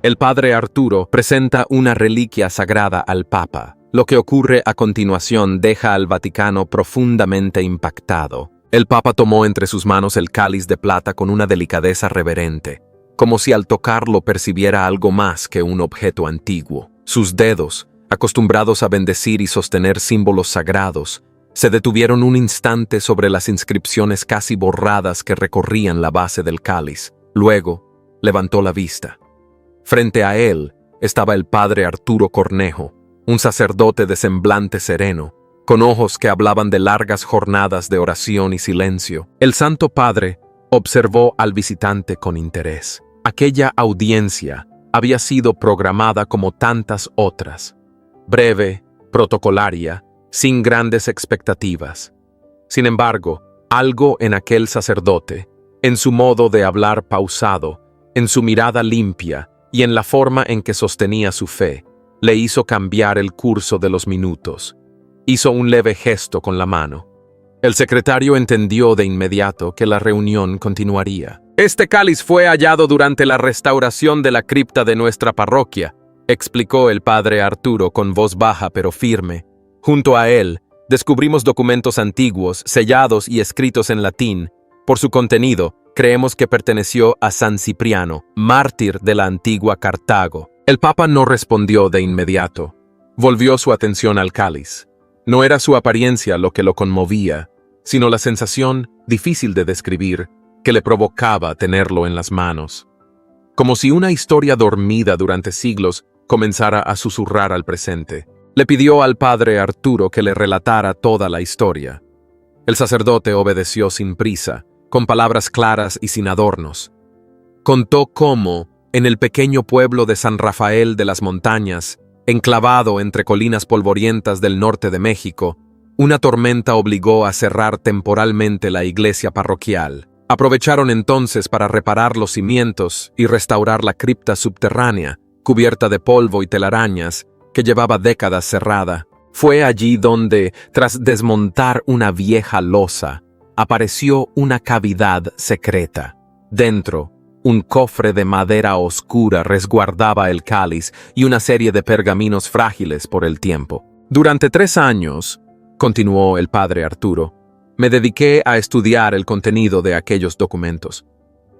El padre Arturo presenta una reliquia sagrada al Papa. Lo que ocurre a continuación deja al Vaticano profundamente impactado. El Papa tomó entre sus manos el cáliz de plata con una delicadeza reverente, como si al tocarlo percibiera algo más que un objeto antiguo. Sus dedos, acostumbrados a bendecir y sostener símbolos sagrados, se detuvieron un instante sobre las inscripciones casi borradas que recorrían la base del cáliz. Luego, levantó la vista. Frente a él estaba el padre Arturo Cornejo, un sacerdote de semblante sereno, con ojos que hablaban de largas jornadas de oración y silencio. El Santo Padre observó al visitante con interés. Aquella audiencia había sido programada como tantas otras, breve, protocolaria, sin grandes expectativas. Sin embargo, algo en aquel sacerdote, en su modo de hablar pausado, en su mirada limpia y en la forma en que sostenía su fe, le hizo cambiar el curso de los minutos. Hizo un leve gesto con la mano. El secretario entendió de inmediato que la reunión continuaría. «Este cáliz fue hallado durante la restauración de la cripta de nuestra parroquia», explicó el padre Arturo con voz baja pero firme. «Junto a él, descubrimos documentos antiguos, sellados y escritos en latín. Por su contenido, creemos que perteneció a San Cipriano, mártir de la antigua Cartago». El Papa no respondió de inmediato. Volvió su atención al cáliz. No era su apariencia lo que lo conmovía, sino la sensación, difícil de describir, que le provocaba tenerlo en las manos. Como si una historia dormida durante siglos comenzara a susurrar al presente. Le pidió al padre Arturo que le relatara toda la historia. El sacerdote obedeció sin prisa, con palabras claras y sin adornos. Contó cómo, en el pequeño pueblo de San Rafael de las Montañas, enclavado entre colinas polvorientas del norte de México, una tormenta obligó a cerrar temporalmente la iglesia parroquial. Aprovecharon entonces para reparar los cimientos y restaurar la cripta subterránea, cubierta de polvo y telarañas, que llevaba décadas cerrada. Fue allí donde, tras desmontar una vieja losa, apareció una cavidad secreta. Dentro, un cofre de madera oscura resguardaba el cáliz y una serie de pergaminos frágiles por el tiempo. Durante 3 años, continuó el padre Arturo, me dediqué a estudiar el contenido de aquellos documentos.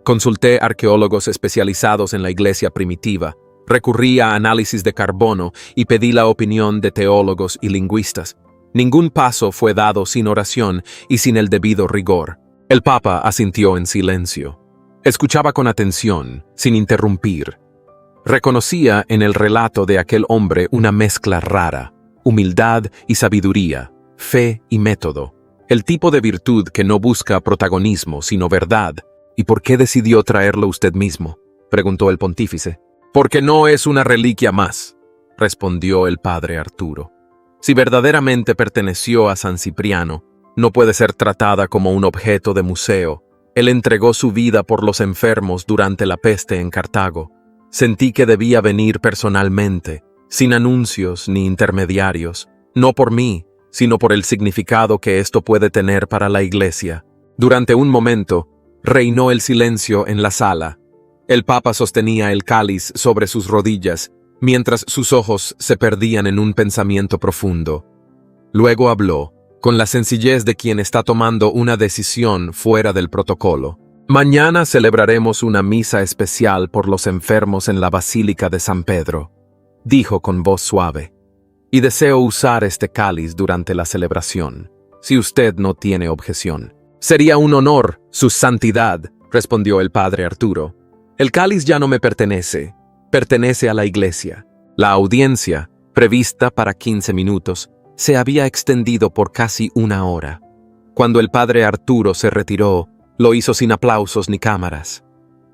Consulté arqueólogos especializados en la iglesia primitiva, recurrí a análisis de carbono y pedí la opinión de teólogos y lingüistas. Ningún paso fue dado sin oración y sin el debido rigor. El Papa asintió en silencio. Escuchaba con atención, sin interrumpir. Reconocía en el relato de aquel hombre una mezcla rara, humildad y sabiduría, fe y método. El tipo de virtud que no busca protagonismo, sino verdad. ¿Y por qué decidió traerlo usted mismo?, preguntó el pontífice. Porque no es una reliquia más, respondió el padre Arturo. Si verdaderamente perteneció a San Cipriano, no puede ser tratada como un objeto de museo. Él entregó su vida por los enfermos durante la peste en Cartago. Sentí que debía venir personalmente, sin anuncios ni intermediarios, no por mí, sino por el significado que esto puede tener para la iglesia. Durante un momento, reinó el silencio en la sala. El Papa sostenía el cáliz sobre sus rodillas, mientras sus ojos se perdían en un pensamiento profundo. Luego habló, con la sencillez de quien está tomando una decisión fuera del protocolo. Mañana celebraremos una misa especial por los enfermos en la Basílica de San Pedro, dijo con voz suave, y deseo usar este cáliz durante la celebración, si usted no tiene objeción. Sería un honor, su santidad, respondió el padre Arturo. El cáliz ya no me pertenece, pertenece a la iglesia. La audiencia, prevista para 15 minutos, se había extendido por casi 1 hora. Cuando el padre Arturo se retiró, lo hizo sin aplausos ni cámaras.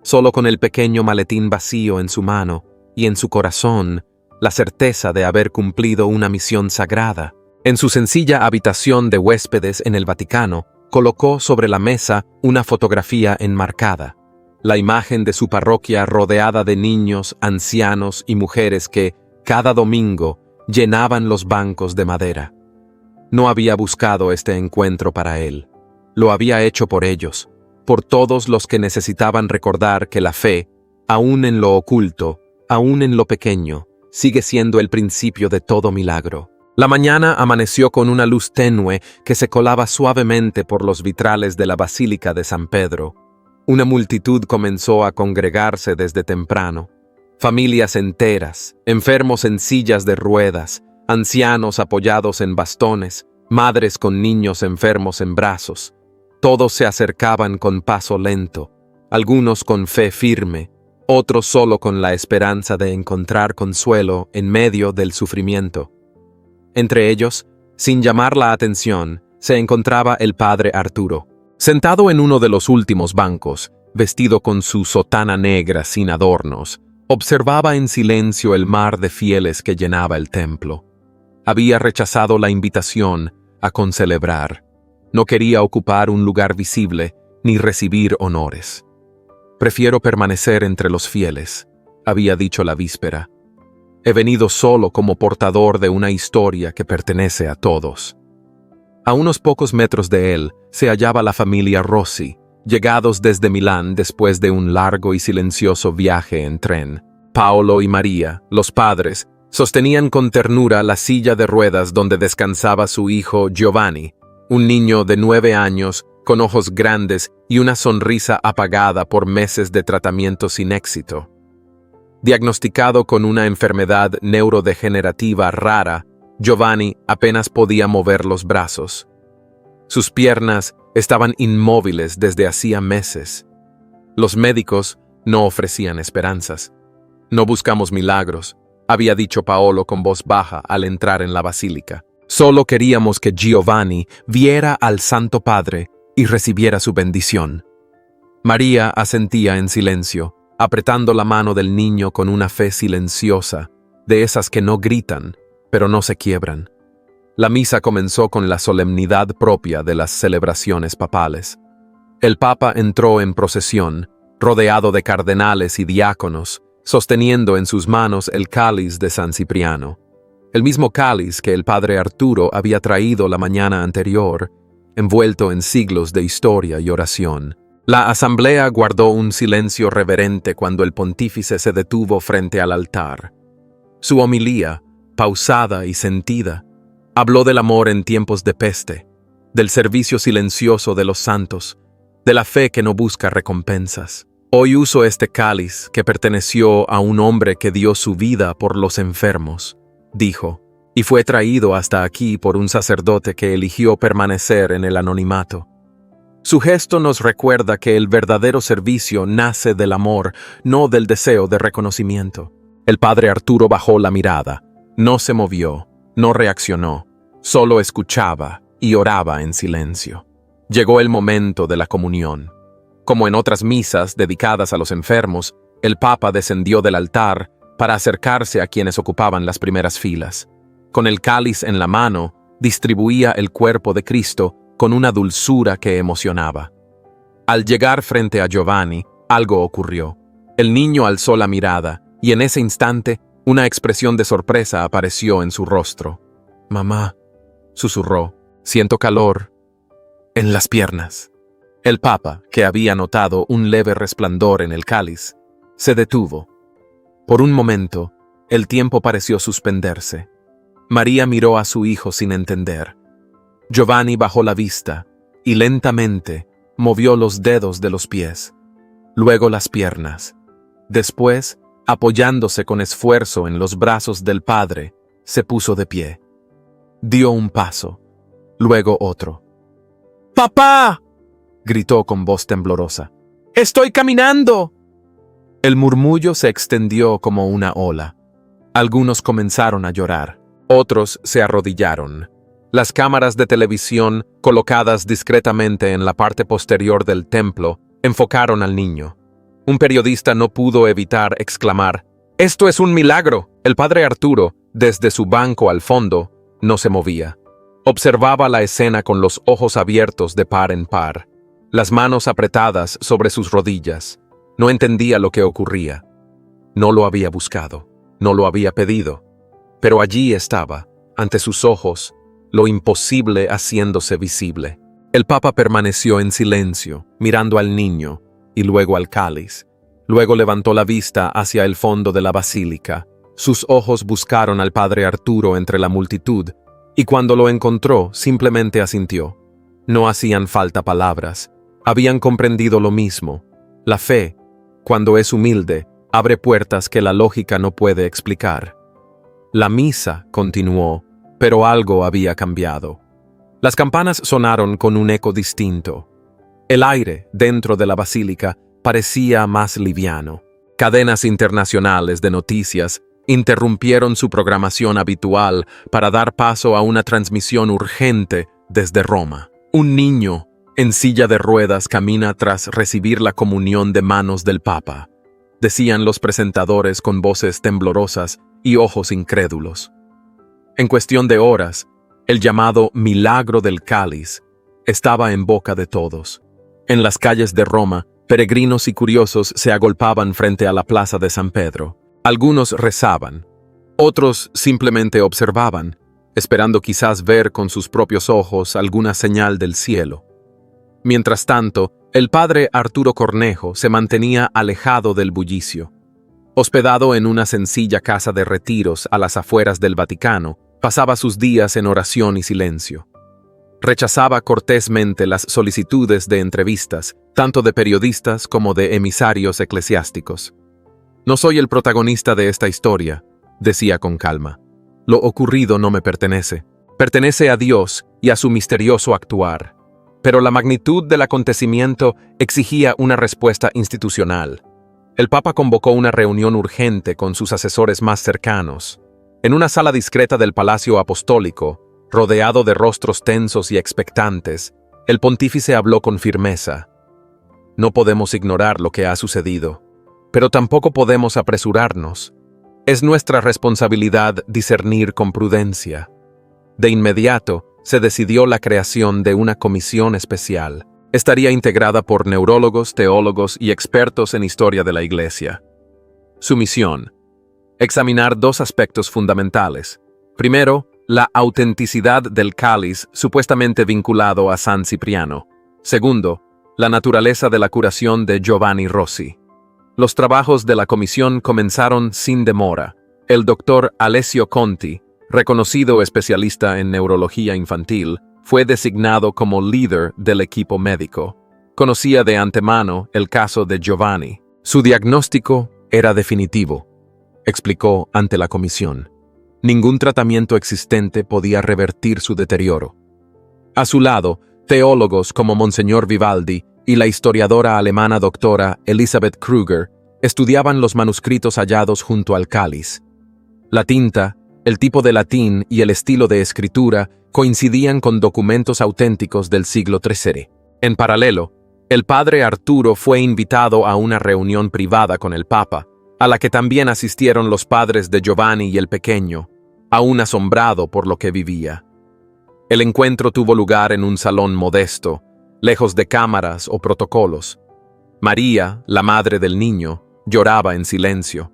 Solo con el pequeño maletín vacío en su mano y en su corazón, la certeza de haber cumplido una misión sagrada. En su sencilla habitación de huéspedes en el Vaticano, colocó sobre la mesa una fotografía enmarcada. La imagen de su parroquia rodeada de niños, ancianos y mujeres que, cada domingo, llenaban los bancos de madera. No había buscado este encuentro para él. Lo había hecho por ellos, por todos los que necesitaban recordar que la fe, aún en lo oculto, aún en lo pequeño, sigue siendo el principio de todo milagro. La mañana amaneció con una luz tenue que se colaba suavemente por los vitrales de la Basílica de San Pedro. Una multitud comenzó a congregarse desde temprano. Familias enteras, enfermos en sillas de ruedas, ancianos apoyados en bastones, madres con niños enfermos en brazos. Todos se acercaban con paso lento, algunos con fe firme, otros solo con la esperanza de encontrar consuelo en medio del sufrimiento. Entre ellos, sin llamar la atención, se encontraba el padre Arturo. Sentado en uno de los últimos bancos, vestido con su sotana negra sin adornos, observaba en silencio el mar de fieles que llenaba el templo. Había rechazado la invitación a concelebrar. No quería ocupar un lugar visible ni recibir honores. «Prefiero permanecer entre los fieles», había dicho la víspera. «He venido solo como portador de una historia que pertenece a todos». A unos pocos metros de él se hallaba la familia Rossi, llegados desde Milán después de un largo y silencioso viaje en tren. Paolo y María, los padres, sostenían con ternura la silla de ruedas donde descansaba su hijo Giovanni, un niño de 9 años, con ojos grandes y una sonrisa apagada por meses de tratamiento sin éxito. Diagnosticado con una enfermedad neurodegenerativa rara, Giovanni apenas podía mover los brazos. Sus piernas estaban inmóviles desde hacía meses. Los médicos no ofrecían esperanzas. «No buscamos milagros», había dicho Paolo con voz baja al entrar en la basílica. «Solo queríamos que Giovanni viera al Santo Padre y recibiera su bendición». María asentía en silencio, apretando la mano del niño con una fe silenciosa, de esas que no gritan, pero no se quiebran. La misa comenzó con la solemnidad propia de las celebraciones papales. El Papa entró en procesión, rodeado de cardenales y diáconos, sosteniendo en sus manos el cáliz de San Cipriano, el mismo cáliz que el padre Arturo había traído la mañana anterior, envuelto en siglos de historia y oración. La asamblea guardó un silencio reverente cuando el pontífice se detuvo frente al altar. Su homilía, pausada y sentida, habló del amor en tiempos de peste, del servicio silencioso de los santos, de la fe que no busca recompensas. «Hoy uso este cáliz que perteneció a un hombre que dio su vida por los enfermos», dijo, «y fue traído hasta aquí por un sacerdote que eligió permanecer en el anonimato». Su gesto nos recuerda que el verdadero servicio nace del amor, no del deseo de reconocimiento. El padre Arturo bajó la mirada, no se movió, no reaccionó, solo escuchaba y oraba en silencio. Llegó el momento de la comunión. Como en otras misas dedicadas a los enfermos, el Papa descendió del altar para acercarse a quienes ocupaban las primeras filas. Con el cáliz en la mano, distribuía el cuerpo de Cristo con una dulzura que emocionaba. Al llegar frente a Giovanni, algo ocurrió. El niño alzó la mirada y en ese instante una expresión de sorpresa apareció en su rostro. «Mamá», susurró, «siento calor en las piernas». El Papa, que había notado un leve resplandor en el cáliz, se detuvo. Por un momento, el tiempo pareció suspenderse. María miró a su hijo sin entender. Giovanni bajó la vista y lentamente movió los dedos de los pies, luego las piernas. Después, apoyándose con esfuerzo en los brazos del padre, se puso de pie. Dio un paso, luego otro. «¡Papá!», gritó con voz temblorosa. «¡Estoy caminando!». El murmullo se extendió como una ola. Algunos comenzaron a llorar, otros se arrodillaron. Las cámaras de televisión, colocadas discretamente en la parte posterior del templo, enfocaron al niño. Un periodista no pudo evitar exclamar: «¡Esto es un milagro!». El padre Arturo, desde su banco al fondo, no se movía. Observaba la escena con los ojos abiertos de par en par, las manos apretadas sobre sus rodillas. No entendía lo que ocurría. No lo había buscado, no lo había pedido, pero allí estaba, ante sus ojos, lo imposible haciéndose visible. El Papa permaneció en silencio, mirando al niño y luego al cáliz. Luego levantó la vista hacia el fondo de la basílica. Sus ojos buscaron al padre Arturo entre la multitud, y cuando lo encontró, simplemente asintió. No hacían falta palabras. Habían comprendido lo mismo. La fe, cuando es humilde, abre puertas que la lógica no puede explicar. La misa continuó, pero algo había cambiado. Las campanas sonaron con un eco distinto. El aire, dentro de la basílica, parecía más liviano. Cadenas internacionales de noticias interrumpieron su programación habitual para dar paso a una transmisión urgente desde Roma. Un niño en silla de ruedas camina tras recibir la comunión de manos del Papa, decían los presentadores con voces temblorosas y ojos incrédulos. En cuestión de horas, el llamado milagro del cáliz estaba en boca de todos. En las calles de Roma, peregrinos y curiosos se agolpaban frente a la plaza de San Pedro. Algunos rezaban, otros simplemente observaban, esperando quizás ver con sus propios ojos alguna señal del cielo. Mientras tanto, el padre Arturo Cornejo se mantenía alejado del bullicio. Hospedado en una sencilla casa de retiros a las afueras del Vaticano, pasaba sus días en oración y silencio. Rechazaba cortésmente las solicitudes de entrevistas, tanto de periodistas como de emisarios eclesiásticos. «No soy el protagonista de esta historia», decía con calma. «Lo ocurrido no me pertenece. Pertenece a Dios y a su misterioso actuar. Pero la magnitud del acontecimiento exigía una respuesta institucional. El Papa convocó una reunión urgente con sus asesores más cercanos. En una sala discreta del Palacio Apostólico, rodeado de rostros tensos y expectantes, el pontífice habló con firmeza. «No podemos ignorar lo que ha sucedido, pero tampoco podemos apresurarnos. Es nuestra responsabilidad discernir con prudencia». De inmediato, se decidió la creación de una comisión especial. Estaría integrada por neurólogos, teólogos y expertos en historia de la Iglesia. Su misión: examinar dos aspectos fundamentales. Primero, la autenticidad del cáliz supuestamente vinculado a San Cipriano. Segundo, la naturaleza de la curación de Giovanni Rossi. Los trabajos de la comisión comenzaron sin demora. El doctor Alessio Conti, reconocido especialista en neurología infantil, fue designado como líder del equipo médico. Conocía de antemano el caso de Giovanni. Su diagnóstico era definitivo, explicó ante la comisión. Ningún tratamiento existente podía revertir su deterioro. A su lado, teólogos como Monseñor Vivaldi y la historiadora alemana doctora Elisabeth Krüger estudiaban los manuscritos hallados junto al cáliz. La tinta, el tipo de latín y el estilo de escritura coincidían con documentos auténticos del siglo III. En paralelo, el padre Arturo fue invitado a una reunión privada con el Papa, a la que también asistieron los padres de Giovanni y el pequeño, aún asombrado por lo que vivía. El encuentro tuvo lugar en un salón modesto, lejos de cámaras o protocolos. María, la madre del niño, lloraba en silencio.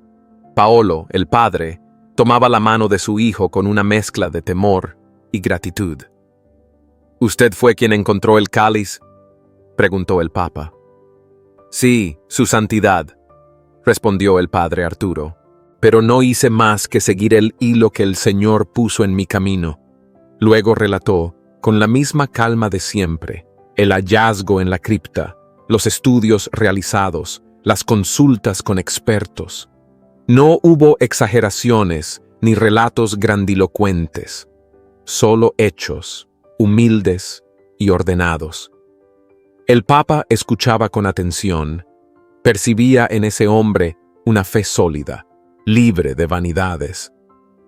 Paolo, el padre, tomaba la mano de su hijo con una mezcla de temor y gratitud. «¿Usted fue quien encontró el cáliz?», preguntó el Papa. «Sí, Su Santidad», respondió el padre Arturo, «pero no hice más que seguir el hilo que el Señor puso en mi camino». Luego relató, con la misma calma de siempre, el hallazgo en la cripta, los estudios realizados, las consultas con expertos. No hubo exageraciones ni relatos grandilocuentes, solo hechos, humildes y ordenados. El Papa escuchaba con atención, percibía en ese hombre una fe sólida, libre de vanidades.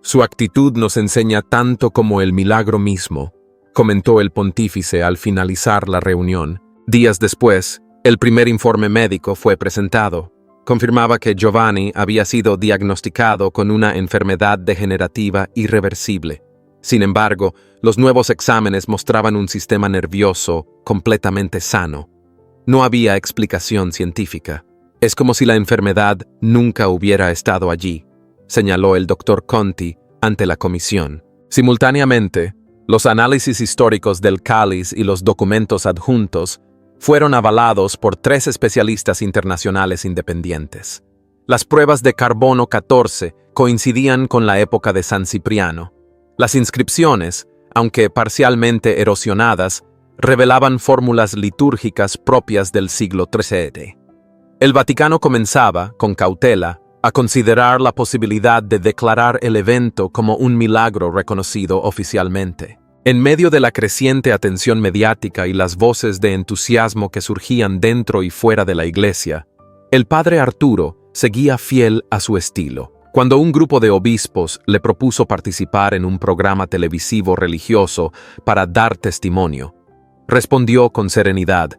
«Su actitud nos enseña tanto como el milagro mismo», comentó el pontífice al finalizar la reunión. Días después, el primer informe médico fue presentado. Confirmaba que Giovanni había sido diagnosticado con una enfermedad degenerativa irreversible. Sin embargo, los nuevos exámenes mostraban un sistema nervioso completamente sano. No había explicación científica. «Es como si la enfermedad nunca hubiera estado allí», señaló el doctor Conti ante la comisión. Simultáneamente, los análisis históricos del cáliz y los documentos adjuntos fueron avalados por 3 especialistas internacionales independientes. Las pruebas de carbono 14 coincidían con la época de San Cipriano. Las inscripciones, aunque parcialmente erosionadas, revelaban fórmulas litúrgicas propias del siglo XIII. El Vaticano comenzaba, con cautela, a considerar la posibilidad de declarar el evento como un milagro reconocido oficialmente. En medio de la creciente atención mediática y las voces de entusiasmo que surgían dentro y fuera de la iglesia, el padre Arturo seguía fiel a su estilo. Cuando un grupo de obispos le propuso participar en un programa televisivo religioso para dar testimonio, respondió con serenidad: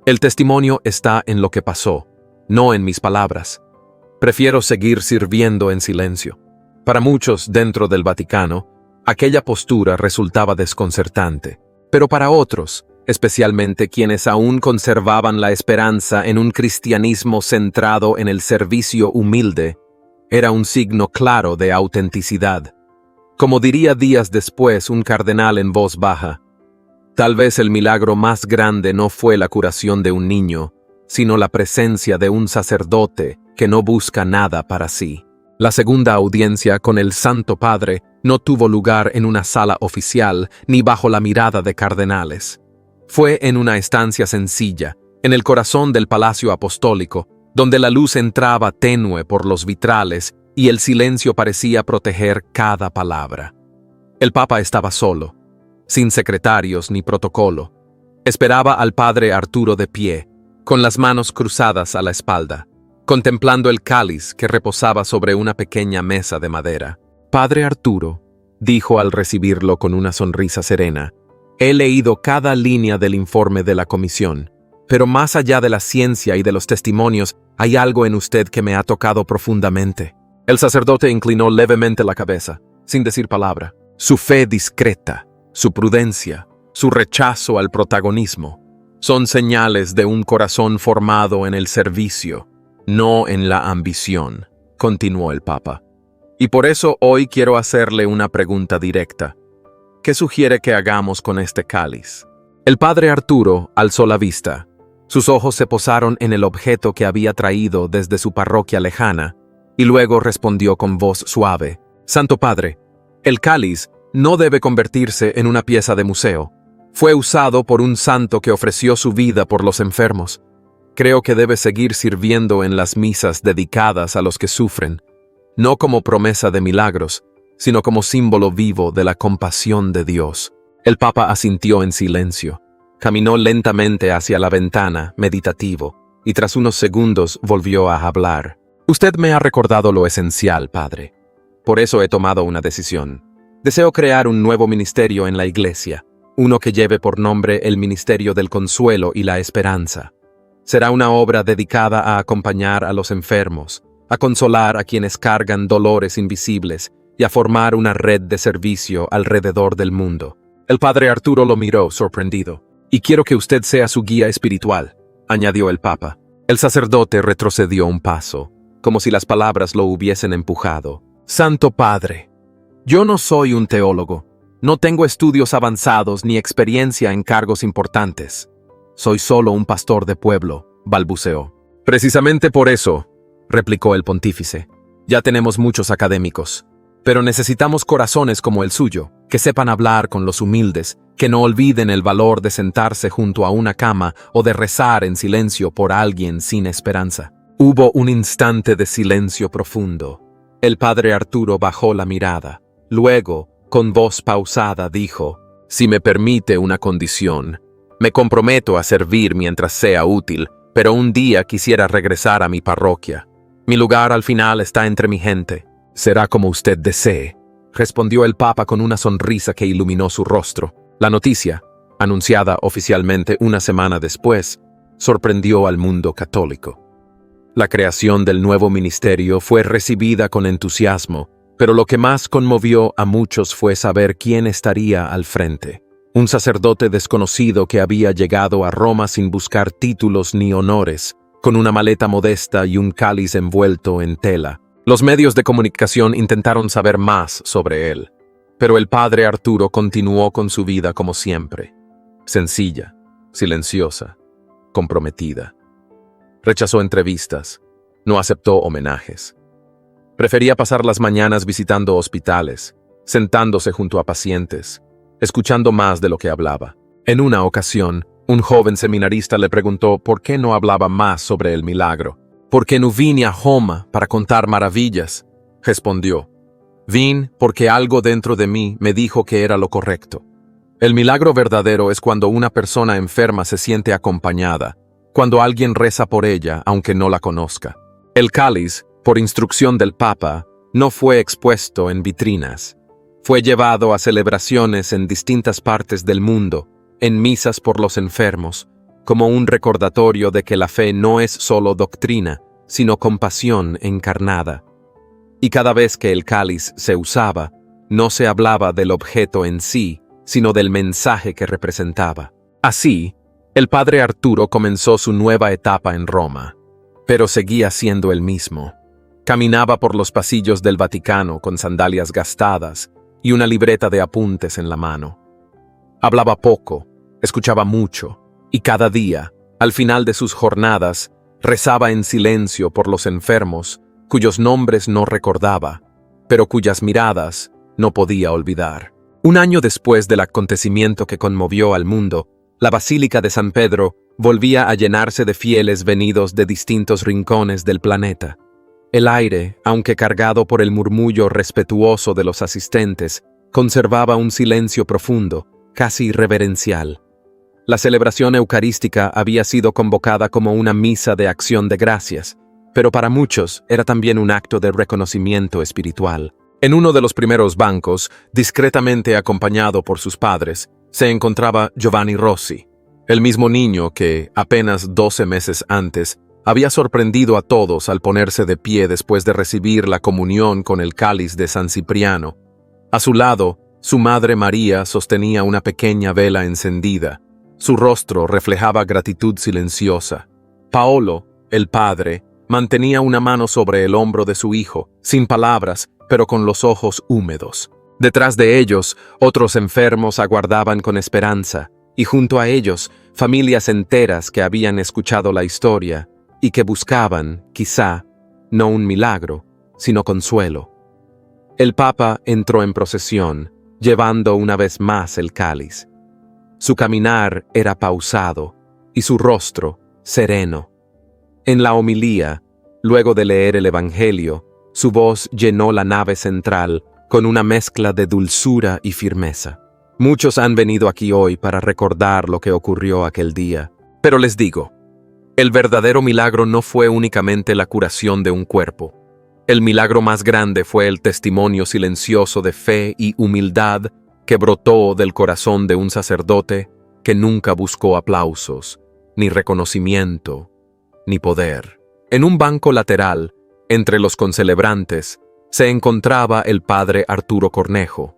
«El testimonio está en lo que pasó, no en mis palabras. Prefiero seguir sirviendo en silencio». Para muchos dentro del Vaticano, aquella postura resultaba desconcertante, pero para otros, especialmente quienes aún conservaban la esperanza en un cristianismo centrado en el servicio humilde, era un signo claro de autenticidad. Como diría días después un cardenal en voz baja, tal vez el milagro más grande no fue la curación de un niño, sino la presencia de un sacerdote que no busca nada para sí. La segunda audiencia con el Santo Padre no tuvo lugar en una sala oficial ni bajo la mirada de cardenales. Fue en una estancia sencilla, en el corazón del Palacio Apostólico, donde la luz entraba tenue por los vitrales y el silencio parecía proteger cada palabra. El Papa estaba solo, sin secretarios ni protocolo. Esperaba al padre Arturo de pie, con las manos cruzadas a la espalda, contemplando el cáliz que reposaba sobre una pequeña mesa de madera. «Padre Arturo», dijo al recibirlo con una sonrisa serena, «he leído cada línea del informe de la comisión, pero más allá de la ciencia y de los testimonios, hay algo en usted que me ha tocado profundamente». El sacerdote inclinó levemente la cabeza, sin decir palabra. Su fe discreta, su prudencia, su rechazo al protagonismo, son señales de un corazón formado en el servicio, no en la ambición, continuó el Papa. Y por eso hoy quiero hacerle una pregunta directa. ¿Qué sugiere que hagamos con este cáliz? El padre Arturo alzó la vista. Sus ojos se posaron en el objeto que había traído desde su parroquia lejana, y luego respondió con voz suave: «Santo Padre, el cáliz no debe convertirse en una pieza de museo. Fue usado por un santo que ofreció su vida por los enfermos. Creo que debe seguir sirviendo en las misas dedicadas a los que sufren, no como promesa de milagros, sino como símbolo vivo de la compasión de Dios». El Papa asintió en silencio. Caminó lentamente hacia la ventana, meditativo, y tras unos segundos volvió a hablar. «Usted me ha recordado lo esencial, Padre. Por eso he tomado una decisión. Deseo crear un nuevo ministerio en la Iglesia, uno que lleve por nombre el Ministerio del Consuelo y la Esperanza. Será una obra dedicada a acompañar a los enfermos, a consolar a quienes cargan dolores invisibles y a formar una red de servicio alrededor del mundo». El padre Arturo lo miró sorprendido. «Y quiero que usted sea su guía espiritual», añadió el Papa. El sacerdote retrocedió un paso, como si las palabras lo hubiesen empujado. «Santo Padre, yo no soy un teólogo. No tengo estudios avanzados ni experiencia en cargos importantes. Soy solo un pastor de pueblo», balbuceó. «Precisamente por eso», replicó el pontífice, «ya tenemos muchos académicos. Pero necesitamos corazones como el suyo, que sepan hablar con los humildes, que no olviden el valor de sentarse junto a una cama o de rezar en silencio por alguien sin esperanza». Hubo un instante de silencio profundo. El padre Arturo bajó la mirada. Luego, con voz pausada, dijo: «Si me permite una condición, me comprometo a servir mientras sea útil, pero un día quisiera regresar a mi parroquia. Mi lugar al final está entre mi gente». «Será como usted desee», respondió el Papa con una sonrisa que iluminó su rostro. La noticia, anunciada oficialmente una semana después, sorprendió al mundo católico. La creación del nuevo ministerio fue recibida con entusiasmo, pero lo que más conmovió a muchos fue saber quién estaría al frente. Un sacerdote desconocido que había llegado a Roma sin buscar títulos ni honores, con una maleta modesta y un cáliz envuelto en tela. Los medios de comunicación intentaron saber más sobre él, pero el padre Arturo continuó con su vida como siempre, sencilla, silenciosa, comprometida. Rechazó entrevistas, no aceptó homenajes. Prefería pasar las mañanas visitando hospitales, sentándose junto a pacientes, escuchando más de lo que hablaba. En una ocasión, un joven seminarista le preguntó por qué no hablaba más sobre el milagro. «Porque no vine a Roma para contar maravillas», respondió. «Vine porque algo dentro de mí me dijo que era lo correcto». El milagro verdadero es cuando una persona enferma se siente acompañada, cuando alguien reza por ella aunque no la conozca. El cáliz, por instrucción del Papa, no fue expuesto en vitrinas. Fue llevado a celebraciones en distintas partes del mundo, en misas por los enfermos, como un recordatorio de que la fe no es solo doctrina, sino compasión encarnada. Y cada vez que el cáliz se usaba, no se hablaba del objeto en sí, sino del mensaje que representaba. Así, el padre Arturo comenzó su nueva etapa en Roma, pero seguía siendo el mismo. Caminaba por los pasillos del Vaticano con sandalias gastadas y una libreta de apuntes en la mano. Hablaba poco, escuchaba mucho, y cada día, al final de sus jornadas, rezaba en silencio por los enfermos, cuyos nombres no recordaba, pero cuyas miradas no podía olvidar. Un año después del acontecimiento que conmovió al mundo, la Basílica de San Pedro volvía a llenarse de fieles venidos de distintos rincones del planeta. El aire, aunque cargado por el murmullo respetuoso de los asistentes, conservaba un silencio profundo, casi reverencial. La celebración eucarística había sido convocada como una misa de acción de gracias, pero para muchos era también un acto de reconocimiento espiritual. En uno de los primeros bancos, discretamente acompañado por sus padres, se encontraba Giovanni Rossi, el mismo niño que, apenas 12 meses antes, había sorprendido a todos al ponerse de pie después de recibir la comunión con el cáliz de San Cipriano. A su lado, su madre María sostenía una pequeña vela encendida. Su rostro reflejaba gratitud silenciosa. Paolo, el padre, mantenía una mano sobre el hombro de su hijo, sin palabras, pero con los ojos húmedos. Detrás de ellos, otros enfermos aguardaban con esperanza, y junto a ellos, familias enteras que habían escuchado la historia y que buscaban, quizá, no un milagro, sino consuelo. El Papa entró en procesión, llevando una vez más el cáliz. Su caminar era pausado y su rostro sereno. En la homilía, luego de leer el Evangelio, su voz llenó la nave central con una mezcla de dulzura y firmeza. Muchos han venido aquí hoy para recordar lo que ocurrió aquel día, pero les digo, el verdadero milagro no fue únicamente la curación de un cuerpo. El milagro más grande fue el testimonio silencioso de fe y humildad que brotó del corazón de un sacerdote que nunca buscó aplausos, ni reconocimiento, ni poder. En un banco lateral, entre los concelebrantes, se encontraba el padre Arturo Cornejo.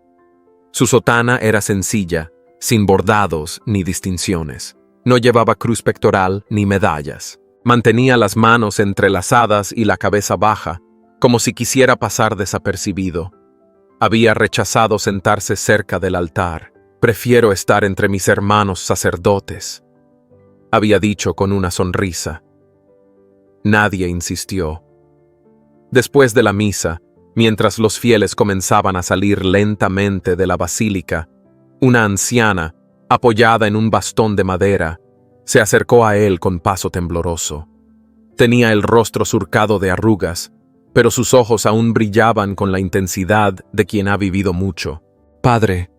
Su sotana era sencilla, sin bordados ni distinciones. No llevaba cruz pectoral ni medallas. Mantenía las manos entrelazadas y la cabeza baja, como si quisiera pasar desapercibido. Había rechazado sentarse cerca del altar. «Prefiero estar entre mis hermanos sacerdotes», había dicho con una sonrisa. Nadie insistió. Después de la misa, mientras los fieles comenzaban a salir lentamente de la basílica, una anciana, apoyada en un bastón de madera, se acercó a él con paso tembloroso. Tenía el rostro surcado de arrugas, pero sus ojos aún brillaban con la intensidad de quien ha vivido mucho. «Padre,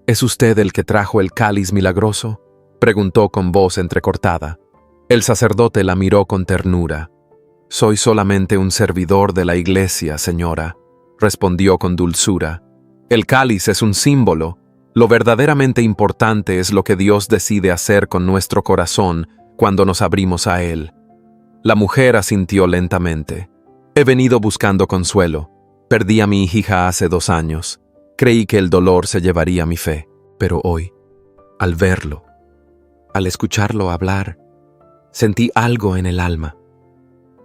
¿es usted el que trajo el cáliz milagroso?», preguntó con voz entrecortada. El sacerdote la miró con ternura. «Soy solamente un servidor de la iglesia, señora», respondió con dulzura. «El cáliz es un símbolo. Lo verdaderamente importante es lo que Dios decide hacer con nuestro corazón cuando nos abrimos a Él». La mujer asintió lentamente. «He venido buscando consuelo. Perdí a mi hija hace 2 años. Creí que el dolor se llevaría mi fe. Pero hoy, al verlo, al escucharlo hablar, sentí algo en el alma».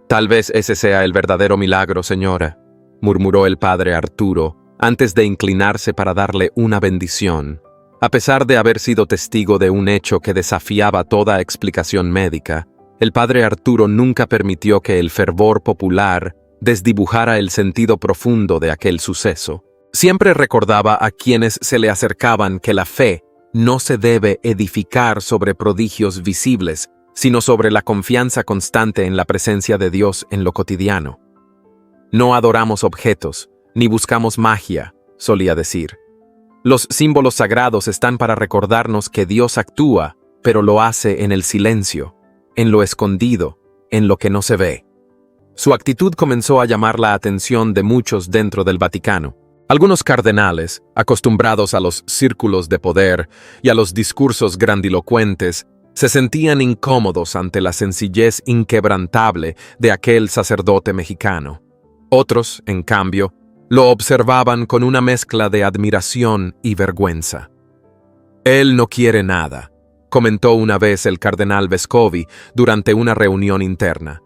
«Tal vez ese sea el verdadero milagro, señora», murmuró el padre Arturo, antes de inclinarse para darle una bendición. A pesar de haber sido testigo de un hecho que desafiaba toda explicación médica, el padre Arturo nunca permitió que el fervor popular desdibujara el sentido profundo de aquel suceso. Siempre recordaba a quienes se le acercaban que la fe no se debe edificar sobre prodigios visibles, sino sobre la confianza constante en la presencia de Dios en lo cotidiano. No adoramos objetos, ni buscamos magia, solía decir. Los símbolos sagrados están para recordarnos que Dios actúa, pero lo hace en el silencio, en lo escondido, en lo que no se ve. Su actitud comenzó a llamar la atención de muchos dentro del Vaticano. Algunos cardenales, acostumbrados a los círculos de poder y a los discursos grandilocuentes, se sentían incómodos ante la sencillez inquebrantable de aquel sacerdote mexicano. Otros, en cambio, lo observaban con una mezcla de admiración y vergüenza. «Él no quiere nada», comentó una vez el cardenal Vescovi durante una reunión interna.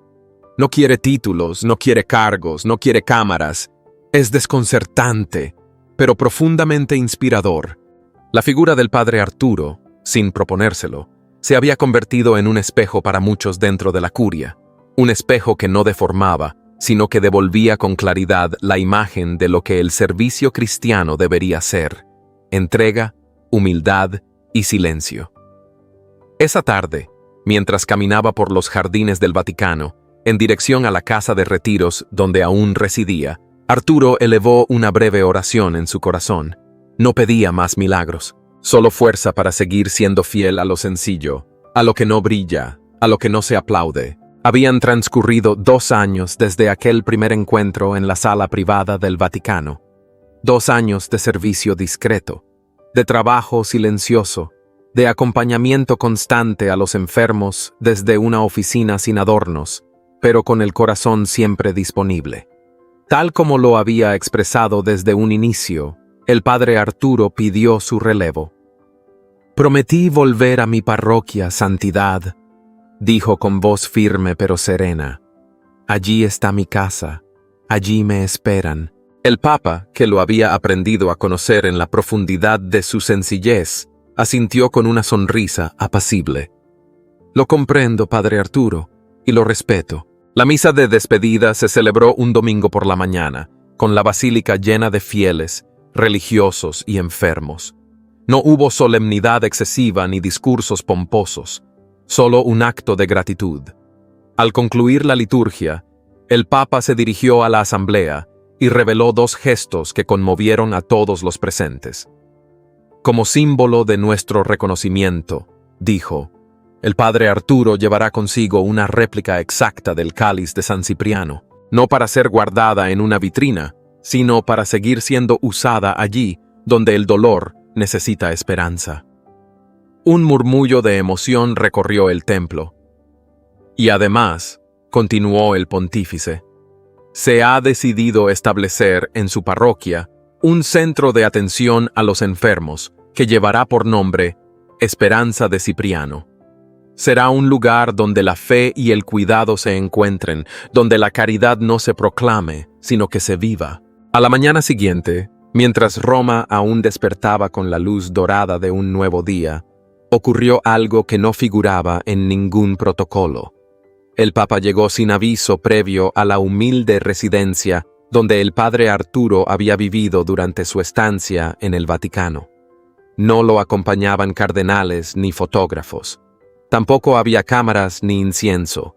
«No quiere títulos, no quiere cargos, no quiere cámaras. Es desconcertante, pero profundamente inspirador». La figura del padre Arturo, sin proponérselo, se había convertido en un espejo para muchos dentro de la curia, un espejo que no deformaba, sino que devolvía con claridad la imagen de lo que el servicio cristiano debería ser: entrega, humildad y silencio. Esa tarde, mientras caminaba por los jardines del Vaticano, en dirección a la casa de retiros donde aún residía, Arturo elevó una breve oración en su corazón. No pedía más milagros, solo fuerza para seguir siendo fiel a lo sencillo, a lo que no brilla, a lo que no se aplaude. Habían transcurrido 2 años desde aquel primer encuentro en la sala privada del Vaticano. 2 años de servicio discreto, de trabajo silencioso, de acompañamiento constante a los enfermos desde una oficina sin adornos, pero con el corazón siempre disponible. Tal como lo había expresado desde un inicio, el padre Arturo pidió su relevo. «Prometí volver a mi parroquia, Santidad», dijo con voz firme pero serena. «Allí está mi casa, allí me esperan». El Papa, que lo había aprendido a conocer en la profundidad de su sencillez, asintió con una sonrisa apacible. «Lo comprendo, padre Arturo, y lo respeto». La misa de despedida se celebró un domingo por la mañana, con la basílica llena de fieles, religiosos y enfermos. No hubo solemnidad excesiva ni discursos pomposos, solo un acto de gratitud. Al concluir la liturgia, el Papa se dirigió a la asamblea y reveló 2 gestos que conmovieron a todos los presentes. «Como símbolo de nuestro reconocimiento», dijo, «el padre Arturo llevará consigo una réplica exacta del cáliz de San Cipriano, no para ser guardada en una vitrina, sino para seguir siendo usada allí donde el dolor necesita esperanza». Un murmullo de emoción recorrió el templo. «Y además», continuó el pontífice, «se ha decidido establecer en su parroquia un centro de atención a los enfermos que llevará por nombre Esperanza de Cipriano. Será un lugar donde la fe y el cuidado se encuentren, donde la caridad no se proclame, sino que se viva». A la mañana siguiente, mientras Roma aún despertaba con la luz dorada de un nuevo día, ocurrió algo que no figuraba en ningún protocolo. El Papa llegó sin aviso previo a la humilde residencia donde el padre Arturo había vivido durante su estancia en el Vaticano. No lo acompañaban cardenales ni fotógrafos. Tampoco había cámaras ni incienso.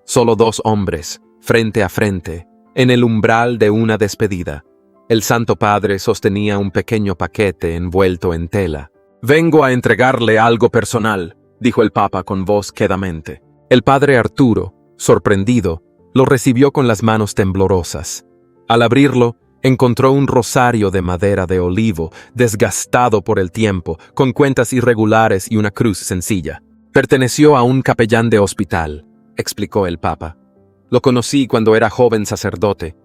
Solo 2 hombres, frente a frente, en el umbral de una despedida. El Santo Padre sostenía un pequeño paquete envuelto en tela. «Vengo a entregarle algo personal», dijo el Papa con voz quedamente. El padre Arturo, sorprendido, lo recibió con las manos temblorosas. Al abrirlo, encontró un rosario de madera de olivo, desgastado por el tiempo, con cuentas irregulares y una cruz sencilla. «Perteneció a un capellán de hospital», explicó el Papa. «Lo conocí cuando era joven sacerdote.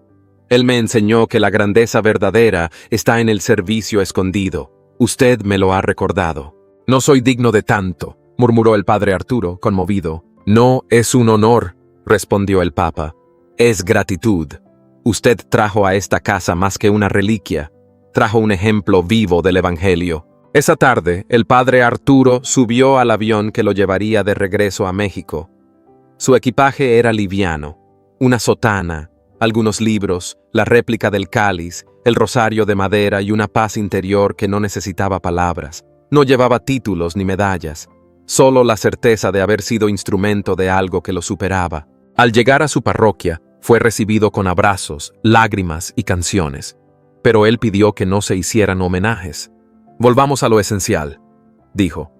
Él me enseñó que la grandeza verdadera está en el servicio escondido. Usted me lo ha recordado». «No soy digno de tanto», murmuró el padre Arturo, conmovido. «No es un honor», respondió el Papa. «Es gratitud. Usted trajo a esta casa más que una reliquia. Trajo un ejemplo vivo del Evangelio». Esa tarde, el padre Arturo subió al avión que lo llevaría de regreso a México. Su equipaje era liviano: una sotana, algunos libros, la réplica del cáliz, el rosario de madera y una paz interior que no necesitaba palabras. No llevaba títulos ni medallas, solo la certeza de haber sido instrumento de algo que lo superaba. Al llegar a su parroquia, fue recibido con abrazos, lágrimas y canciones, pero él pidió que no se hicieran homenajes. «Volvamos a lo esencial», dijo.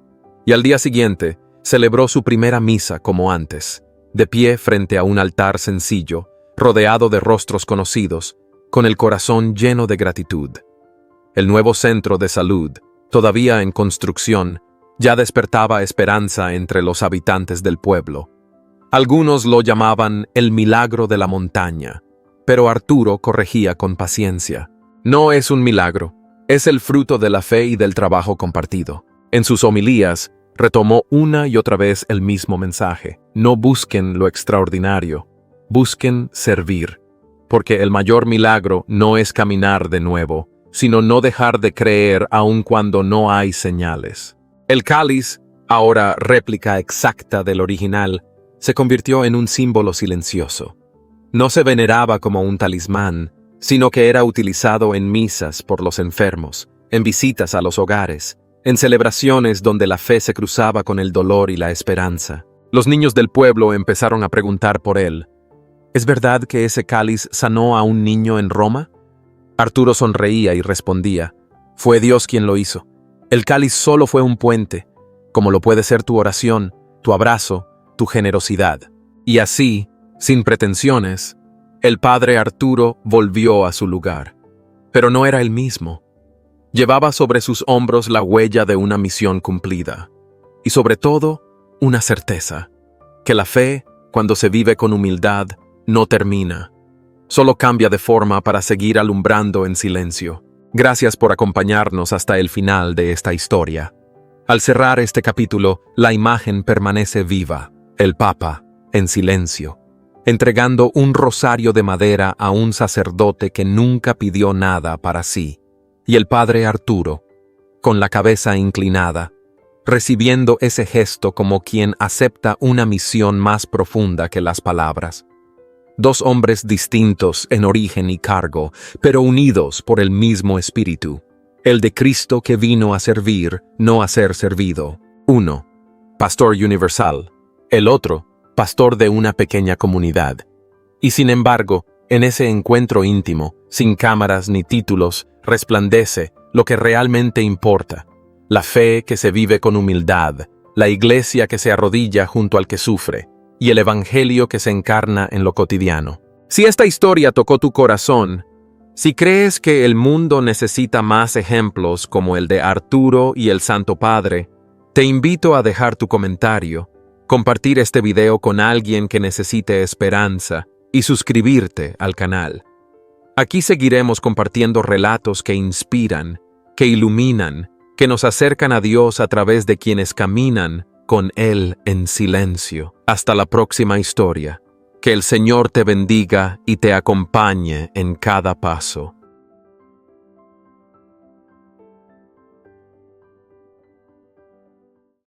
Y al día siguiente, celebró su primera misa como antes, de pie frente a un altar sencillo, rodeado de rostros conocidos, con el corazón lleno de gratitud. El nuevo centro de salud, todavía en construcción, ya despertaba esperanza entre los habitantes del pueblo. Algunos lo llamaban el milagro de la montaña, pero Arturo corregía con paciencia. No es un milagro, es el fruto de la fe y del trabajo compartido. En sus homilías, retomó una y otra vez el mismo mensaje: no busquen lo extraordinario, busquen servir, porque el mayor milagro no es caminar de nuevo, sino no dejar de creer aun cuando no hay señales. El cáliz, ahora réplica exacta del original, se convirtió en un símbolo silencioso. No se veneraba como un talismán, sino que era utilizado en misas por los enfermos, en visitas a los hogares, en celebraciones donde la fe se cruzaba con el dolor y la esperanza. Los niños del pueblo empezaron a preguntar por él. ¿Es verdad que ese cáliz sanó a un niño en Roma? Arturo sonreía y respondía: fue Dios quien lo hizo. El cáliz solo fue un puente, como lo puede ser tu oración, tu abrazo, tu generosidad. Y así, sin pretensiones, el padre Arturo volvió a su lugar. Pero no era el mismo. Llevaba sobre sus hombros la huella de una misión cumplida. Y sobre todo, una certeza: que la fe, cuando se vive con humildad, no termina. Solo cambia de forma para seguir alumbrando en silencio. Gracias por acompañarnos hasta el final de esta historia. Al cerrar este capítulo, la imagen permanece viva: el Papa, en silencio, entregando un rosario de madera a un sacerdote que nunca pidió nada para sí, y el padre Arturo, con la cabeza inclinada, recibiendo ese gesto como quien acepta una misión más profunda que las palabras. Dos hombres distintos en origen y cargo, pero unidos por el mismo espíritu, el de Cristo que vino a servir, no a ser servido. Uno, pastor universal; el otro, pastor de una pequeña comunidad. Y sin embargo, en ese encuentro íntimo, sin cámaras ni títulos, resplandece lo que realmente importa: la fe que se vive con humildad, la iglesia que se arrodilla junto al que sufre, y el evangelio que se encarna en lo cotidiano. Si esta historia tocó tu corazón, si crees que el mundo necesita más ejemplos como el de Arturo y el Santo Padre, te invito a dejar tu comentario, compartir este video con alguien que necesite esperanza y suscribirte al canal. Aquí seguiremos compartiendo relatos que inspiran, que iluminan, que nos acercan a Dios a través de quienes caminan con Él en silencio. Hasta la próxima historia. Que el Señor te bendiga y te acompañe en cada paso.